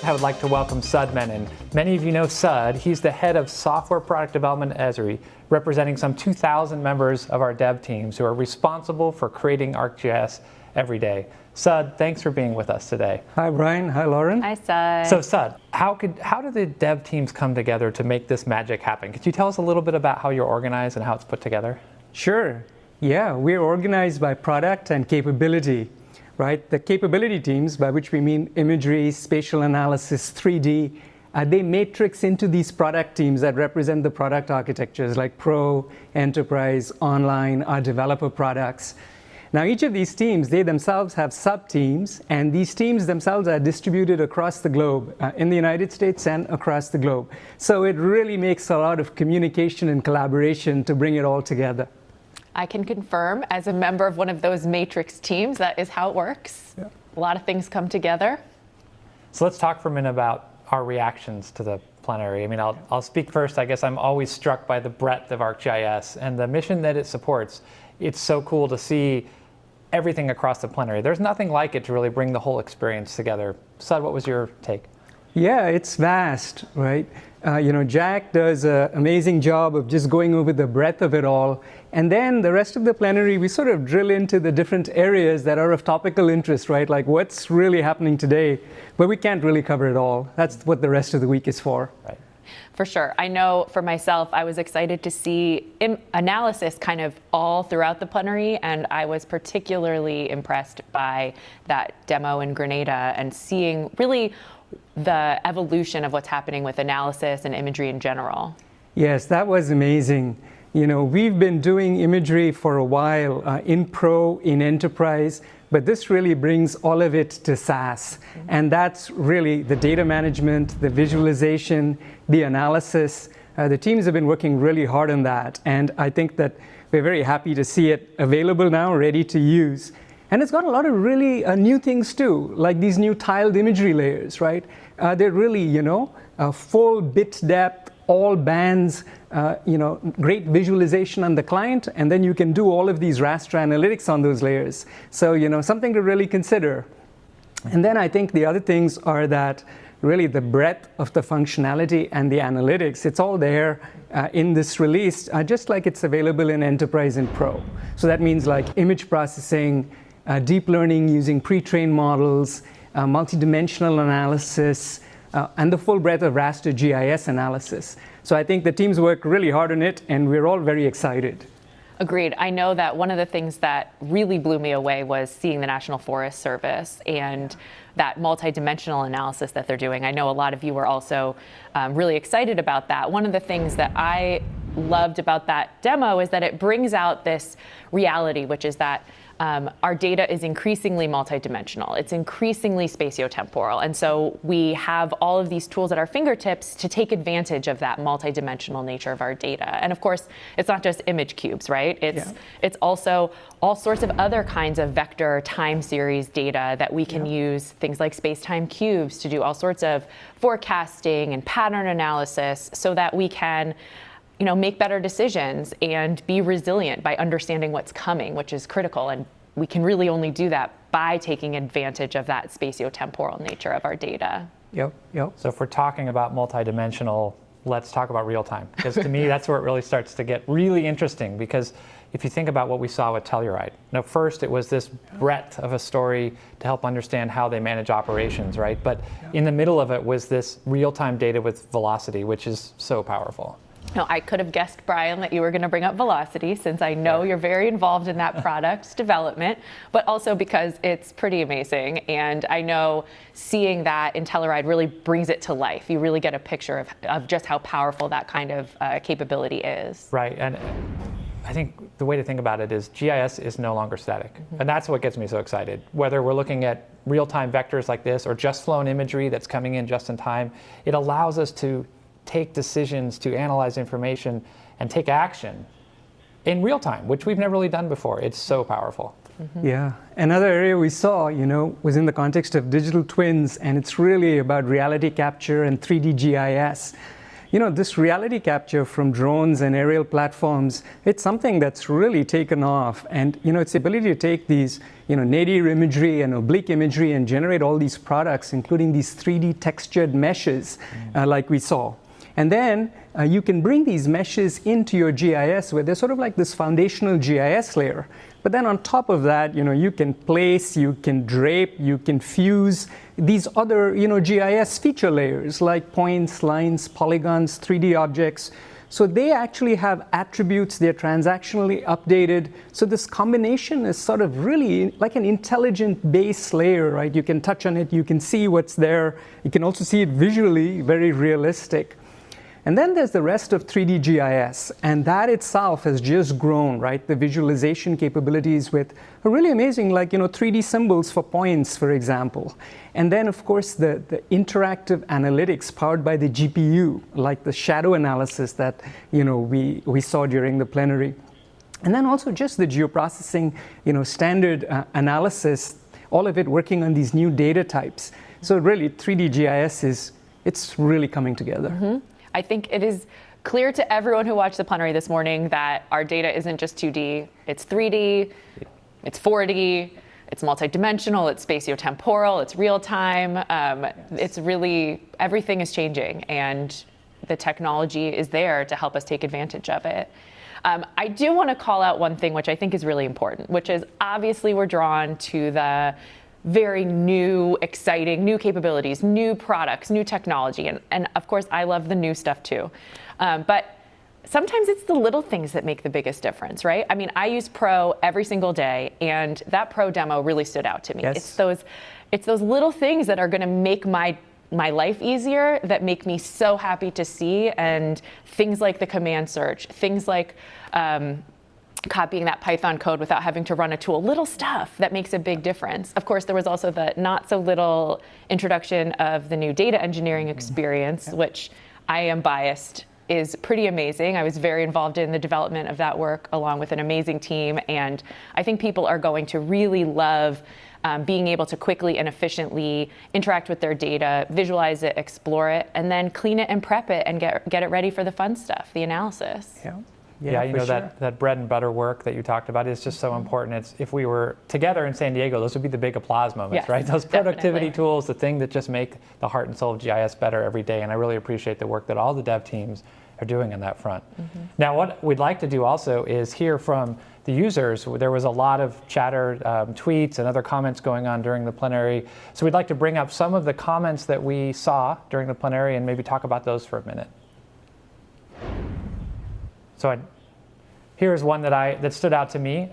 I would like to welcome Sud Menson. Many of you know Sud. He's the head of software product development at Esri, representing some 2,000 members of our dev teams who are responsible for creating ArcGIS every day. Sud, thanks for being with us today. Hi, Brian. Hi, Lauren. Hi, Sud. So, Sud, how do the dev teams come together to make this magic happen? Could you tell us a little bit about how you're organized and how it's put together? Sure. Yeah, we're organized by product and capability, right? The capability teams, by which we mean imagery, spatial analysis, 3D, they matrix into these product teams that represent the product architectures like Pro, Enterprise, Online, our developer products. Now, each of these teams, they themselves have sub-teams, and these teams themselves are distributed across the globe, in the United States and across the globe. So it really makes a lot of communication and collaboration to bring it all together. I can confirm, as a member of one of those matrix teams, that is how it works. Yeah. A lot of things come together. So let's talk for a minute about our reactions to the Plenary. I mean, I'll speak first. I guess I'm always struck by the breadth of ArcGIS and the mission that it supports. It's so cool to see everything across the Plenary. There's nothing like it to really bring the whole experience together. Sud, what was your take? Yeah, it's vast, right? Jack does an amazing job of just going over the breadth of it all. And then the rest of the Plenary, we sort of drill into the different areas that are of topical interest, right? Like what's really happening today, but we can't really cover it all. That's what the rest of the week is for. Right. For sure. I know for myself, I was excited to see analysis kind of all throughout the Plenary, and I was particularly impressed by that demo in Grenada and seeing really the evolution of what's happening with analysis and imagery in general. Yes, that was amazing. We've been doing imagery for a while in Pro, in Enterprise, but this really brings all of it to SaaS. Mm-hmm. And that's really the data management, the visualization, the analysis. The teams have been working really hard on that. And I think that we're very happy to see it available now, ready to use. And it's got a lot of really new things too, like these new tiled imagery layers, right? They're really, full bit depth, all bands, great visualization on the client, and then you can do all of these raster analytics on those layers. So, something to really consider. And then I think the other things are that really the breadth of the functionality and the analytics, it's all there in this release, just like it's available in Enterprise and Pro. So that means like image processing, deep learning using pre-trained models, multidimensional analysis, and the full breadth of raster GIS analysis. So I think the teams work really hard on it, and we're all very excited. Agreed. I know that one of the things that really blew me away was seeing the National Forest Service and that multidimensional analysis that they're doing. I know a lot of you were also really excited about that. One of the things that I loved about that demo is that it brings out this reality, which is that our data is increasingly multidimensional. It's increasingly spatiotemporal. And so we have all of these tools at our fingertips to take advantage of that multidimensional nature of our data. And of course, it's not just image cubes, right? It's also all sorts of other kinds of vector time series data that we can use, things like space-time cubes, to do all sorts of forecasting and pattern analysis so that we can make better decisions and be resilient by understanding what's coming, which is critical. And we can really only do that by taking advantage of that spatiotemporal nature of our data. Yep. So if we're talking about multidimensional, let's talk about real time. Because to me, that's where it really starts to get really interesting. Because if you think about what we saw with Telluride, first it was this breadth of a story to help understand how they manage operations, right? But in the middle of it was this real-time data with velocity, which is so powerful. No, I could have guessed, Brian, that you were going to bring up velocity, since I know you're very involved in that product's development, but also because it's pretty amazing. And I know seeing that in Telluride really brings it to life. You really get a picture of just how powerful that kind of capability is. Right. And I think the way to think about it is GIS is no longer static. Mm-hmm. And that's what gets me so excited. Whether we're looking at real-time vectors like this or just flown imagery that's coming in just in time, it allows us to take decisions, to analyze information, and take action in real time, which we've never really done before. It's so powerful. Mm-hmm. Yeah. Another area we saw, was in the context of digital twins, and it's really about reality capture and 3D GIS. this reality capture from drones and aerial platforms, it's something that's really taken off. And, its ability to take these, nadir imagery and oblique imagery and generate all these products, including these 3D textured meshes, like we saw. And then you can bring these meshes into your GIS where they're sort of like this foundational GIS layer. But then on top of that, you can place, you can drape, you can fuse these other, GIS feature layers like points, lines, polygons, 3D objects. So they actually have attributes, they're transactionally updated. So this combination is sort of really like an intelligent base layer, right? You can touch on it, you can see what's there. You can also see it visually, very realistic. And then there's the rest of 3D GIS, and that itself has just grown, right? The visualization capabilities with are really amazing, like 3D symbols for points, for example. And then, of course, the interactive analytics powered by the GPU, like the shadow analysis that we saw during the plenary. And then also just the geoprocessing, standard analysis, all of it working on these new data types. So really, 3D GIS it's really coming together. Mm-hmm. I think it is clear to everyone who watched the plenary this morning that our data isn't just 2D, it's 3D, it's 4D, it's multidimensional, it's spatiotemporal, it's real time. Yes. It's really, everything is changing, and the technology is there to help us take advantage of it. I do want to call out one thing which I think is really important, which is obviously we're drawn to the very new, exciting, new capabilities, new products, new technology. And of course, I love the new stuff too. But sometimes it's the little things that make the biggest difference, right? I mean, I use Pro every single day, and that Pro demo really stood out to me. Yes. It's those little things that are going to make my life easier, that make me so happy to see, and things like the command search, things like copying that Python code without having to run a tool, little stuff that makes a big difference. Of course, there was also the not so little introduction of the new data engineering experience, which I am biased is pretty amazing. I was very involved in the development of that work along with an amazing team, and I think people are going to really love being able to quickly and efficiently interact with their data, visualize it, explore it, and then clean it and prep it and get it ready for the fun stuff, the analysis. Yeah, that bread and butter work that you talked about is just so important. If we were together in San Diego, those would be the big applause moments, yes, right? Those productivity definitely. tools, the thing that just make the heart and soul of GIS better every day. And I really appreciate the work that all the dev teams are doing on that front. Mm-hmm. Now, what we'd like to do also is hear from the users. There was a lot of chatter, tweets, and other comments going on during the plenary. So we'd like to bring up some of the comments that we saw during the plenary and maybe talk about those for a minute. So here's one that stood out to me.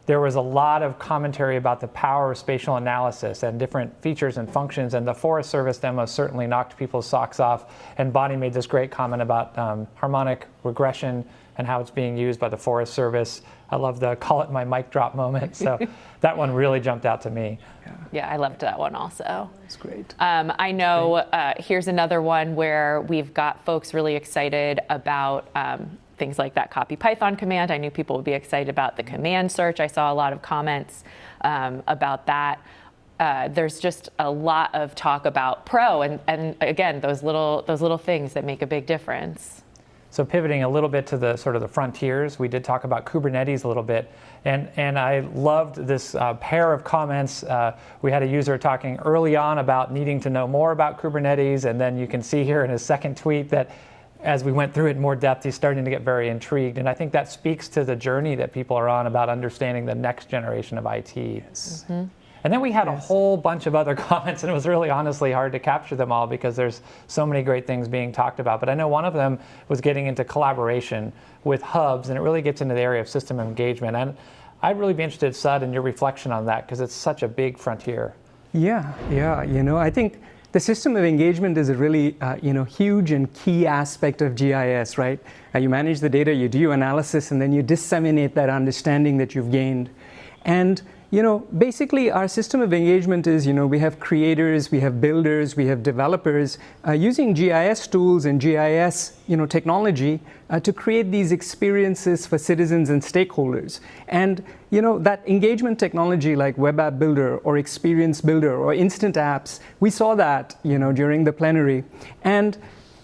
There was a lot of commentary about the power of spatial analysis and different features and functions, and the Forest Service demo certainly knocked people's socks off. And Bonnie made this great comment about harmonic regression and how it's being used by the Forest Service. I love the call it my mic drop moment. So that one really jumped out to me. Yeah, I loved that one also. That's great. I know here's another one where we've got folks really excited about things like that copy Python command. I knew people would be excited about the command search. I saw a lot of comments about that. There's just a lot of talk about Pro, and again, those little things that make a big difference. So pivoting a little bit to the sort of the frontiers, we did talk about Kubernetes a little bit, and I loved this pair of comments. We had a user talking early on about needing to know more about Kubernetes, and then you can see here in his second tweet that as we went through it in more depth, he's starting to get very intrigued. And I think that speaks to the journey that people are on about understanding the next generation of IT. Yes. Mm-hmm. And then we had a whole bunch of other comments, and it was really honestly hard to capture them all because there's so many great things being talked about. But I know one of them was getting into collaboration with hubs, and it really gets into the area of system engagement. And I'd really be interested, Sud, in your reflection on that because it's such a big frontier. Yeah, I think the system of engagement is a really huge and key aspect of GIS, right? You manage the data, you do analysis, and then you disseminate that understanding that you've gained. And basically our system of engagement is, we have creators, we have builders, we have developers using GIS tools and GIS, technology to create these experiences for citizens and stakeholders. And, that engagement technology like Web App Builder or Experience Builder or Instant Apps, we saw that, during the plenary. And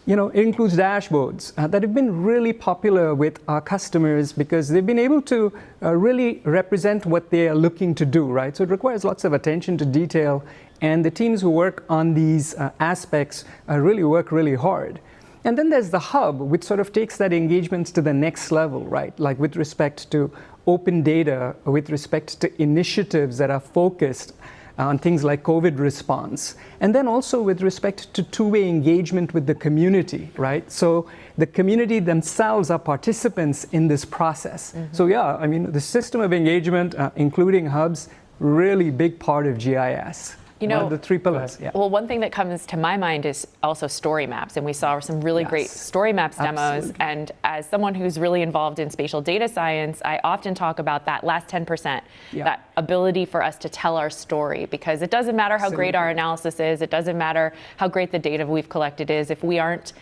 it includes dashboards that have been really popular with our customers because they've been able to really represent what they are looking to do, right? So it requires lots of attention to detail, and the teams who work on these aspects really work really hard. And then there's the hub, which sort of takes that engagement to the next level, right? Like with respect to open data, with respect to initiatives that are focused on things like COVID response, and then also with respect to two-way engagement with the community, right? So the community themselves are participants in this process. So yeah, I mean, the system of engagement, including hubs, really big part of GIS. One of the three pillars. Yeah. Well, one thing that comes to my mind is also story maps, and we saw some really great story maps demos. Absolutely. And as someone who's really involved in spatial data science, I often talk about that last 10%, that ability for us to tell our story, because it doesn't matter how great our analysis is, it doesn't matter how great the data we've collected is, if we aren't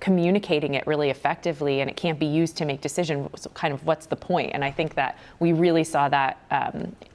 communicating it really effectively and it can't be used to make decisions, so kind of what's the point? And I think that we really saw that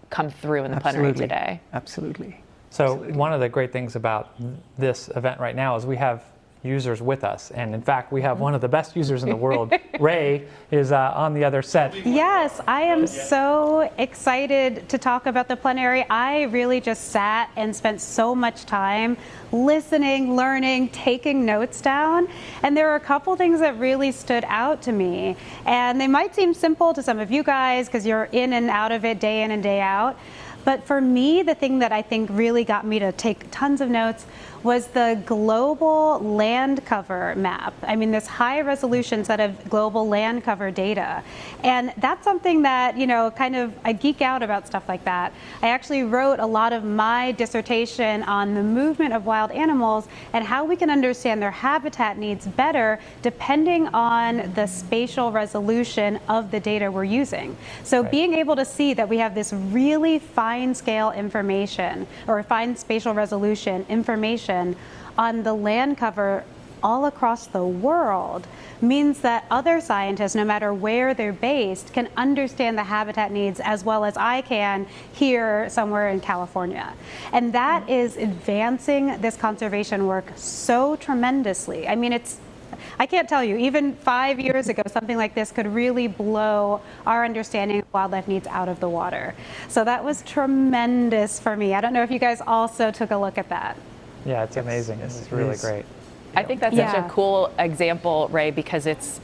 come through in the plenary today. Absolutely. So one of the great things about this event right now is we have users with us. And in fact, we have one of the best users in the world. Ray is on the other set. Yes, I am so excited to talk about the plenary. I really just sat and spent so much time listening, learning, taking notes down. And there are a couple things that really stood out to me. And they might seem simple to some of you guys because you're in and out of it day in and day out. But for me, the thing that I think really got me to take tons of notes was the global land cover map. I mean, this high resolution set of global land cover data. And that's something that, I geek out about stuff like that. I actually wrote a lot of my dissertation on the movement of wild animals and how we can understand their habitat needs better depending on the spatial resolution of the data we're using. So being able to see that we have this really fine scale information or fine spatial resolution information on the land cover all across the world means that other scientists, no matter where they're based, can understand the habitat needs as well as I can here somewhere in California. And that is advancing this conservation work so tremendously. I mean, I can't tell you, even 5 years ago, something like this could really blow our understanding of wildlife needs out of the water. So that was tremendous for me. I don't know if you guys also took a look at that. Yeah, it's amazing. It's really great. I think that's such a cool example, Ray, because it's,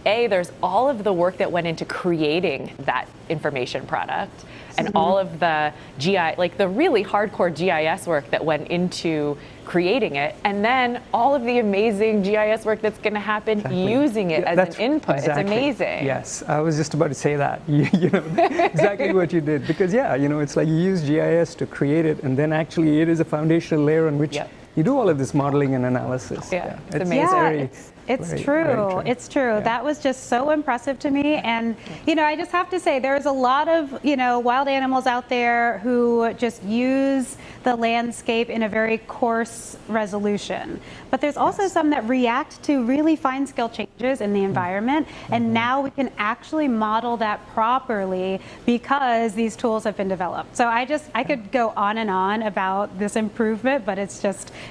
there's all of the work that went into creating that information product and all of the the really hardcore GIS work that went into creating it, and then all of the amazing GIS work that's going to happen using it as an input. It's amazing. Yes, I was just about to say that. Exactly what you did, because it's like you use GIS to create it, and then actually it is a foundational layer on which you do all of this modeling and analysis. Yeah, it's amazing. It's true. It's true. Yeah. That was just so impressive to me. And, I just have to say, there's a lot of, wild animals out there who just use the landscape in a very coarse resolution. But there's also some that react to really fine scale changes in the environment. And now we can actually model that properly because these tools have been developed. So I could go on and on about this improvement, but it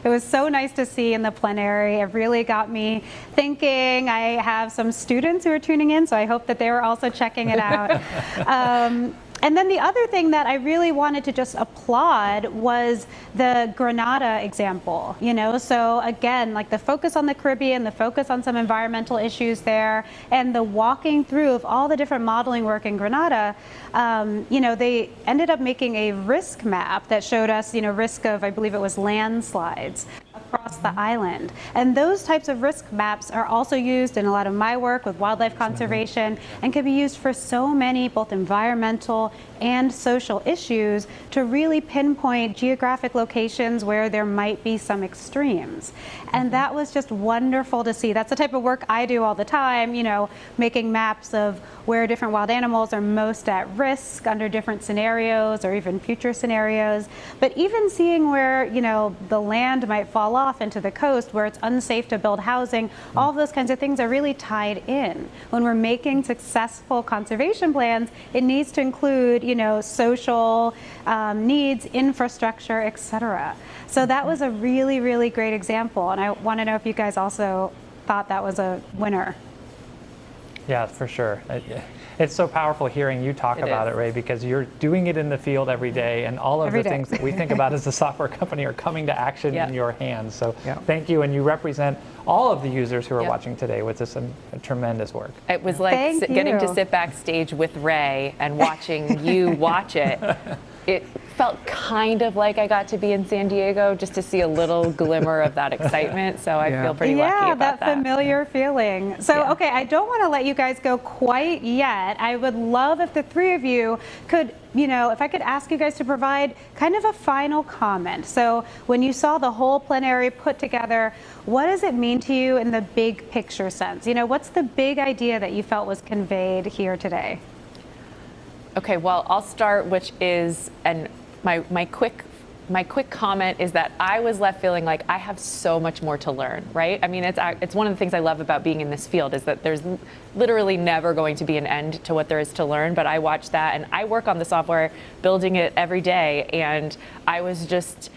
was so nice to see in the plenary. It really got me thinking. I have some students who are tuning in, so I hope that they were also checking it out. And then the other thing that I really wanted to just applaud was the Grenada example, so again, like the focus on the Caribbean, the focus on some environmental issues there, and the walking through of all the different modeling work in Grenada. They ended up making a risk map that showed us, risk of, I believe it was landslides across the island. And those types of risk maps are also used in a lot of my work with wildlife conservation and can be used for so many both environmental and social issues to really pinpoint geographic locations where there might be some extremes. And that was just wonderful to see. That's the type of work I do all the time, making maps of where different wild animals are most at risk under different scenarios or even future scenarios. But even seeing where, the land might fall off into the coast where it's unsafe to build housing. All of those kinds of things are really tied in. When we're making successful conservation plans, it needs to include, social needs, infrastructure, et cetera. So that was a really, really great example. And I want to know if you guys also thought that was a winner. Yeah, for sure. It's so powerful hearing you talk about it, Ray, because you're doing it in the field every day, and all of the things that we think about as a software company are coming to action in your hands. So thank you, and you represent all of the users who are watching today with this tremendous work. It was like getting to sit backstage with Ray and watching you watch it. It felt kind of like I got to be in San Diego just to see a little glimmer of that excitement. So I feel pretty lucky about that. Yeah, that familiar feeling. So, okay, I don't want to let you guys go quite yet. I would love if the three of you could, if I could ask you guys to provide kind of a final comment. So when you saw the whole plenary put together, what does it mean to you in the big picture sense? What's the big idea that you felt was conveyed here today? Okay, well, I'll start, which is, and my quick comment is that I was left feeling like I have so much more to learn, right? I mean, it's one of the things I love about being in this field is that there's literally never going to be an end to what there is to learn, but I watch that and I work on the software, building it every day, and I was just,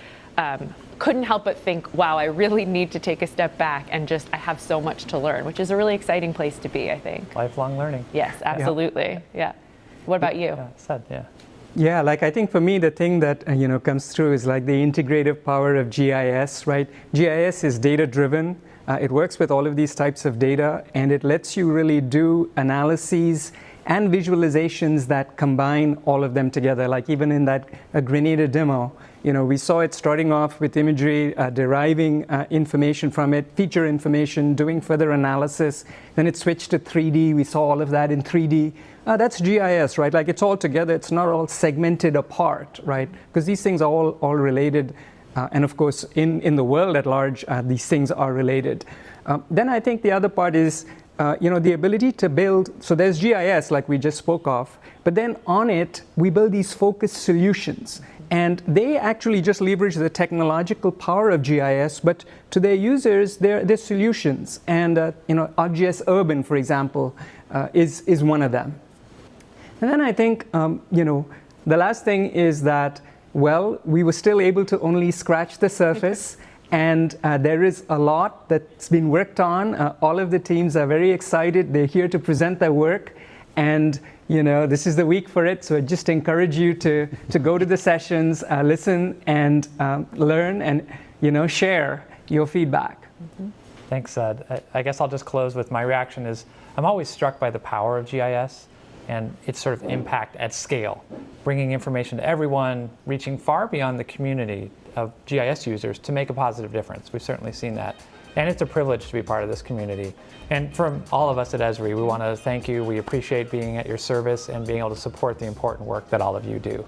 couldn't help but think, wow, I really need to take a step back and I have so much to learn, which is a really exciting place to be, I think. Lifelong learning. Yes, absolutely, yeah. What about you? Yeah, I think for me, the thing that comes through is the integrative power of GIS, right? GIS is data-driven. It works with all of these types of data, and it lets you really do analyses and visualizations that combine all of them together. Like even in that Grenada demo, we saw it starting off with imagery, deriving information from it, feature information, doing further analysis. Then it switched to 3D. We saw all of that in 3D. That's GIS, right? It's all together. It's not all segmented apart, right? Because these things are all related. And of course, in the world at large, these things are related. Then I think the other part is, the ability to build. So there's GIS, like we just spoke of. But then on it, we build these focused solutions. And they actually just leverage the technological power of GIS, but to their users, they're solutions. And ArcGIS Urban, for example, is one of them. And then I think, the last thing is that, we were still able to only scratch the surface. And there is a lot that's been worked on. All of the teams are very excited. They're here to present their work. And this is the week for it, so I just encourage you to go to the sessions, listen and learn and share your feedback. Mm-hmm. Thanks, Sud. I guess I'll just close with my reaction is I'm always struck by the power of GIS and its sort of impact at scale, bringing information to everyone, reaching far beyond the community of GIS users to make a positive difference. We've certainly seen that. And it's a privilege to be part of this community. And from all of us at Esri, we want to thank you. We appreciate being at your service and being able to support the important work that all of you do.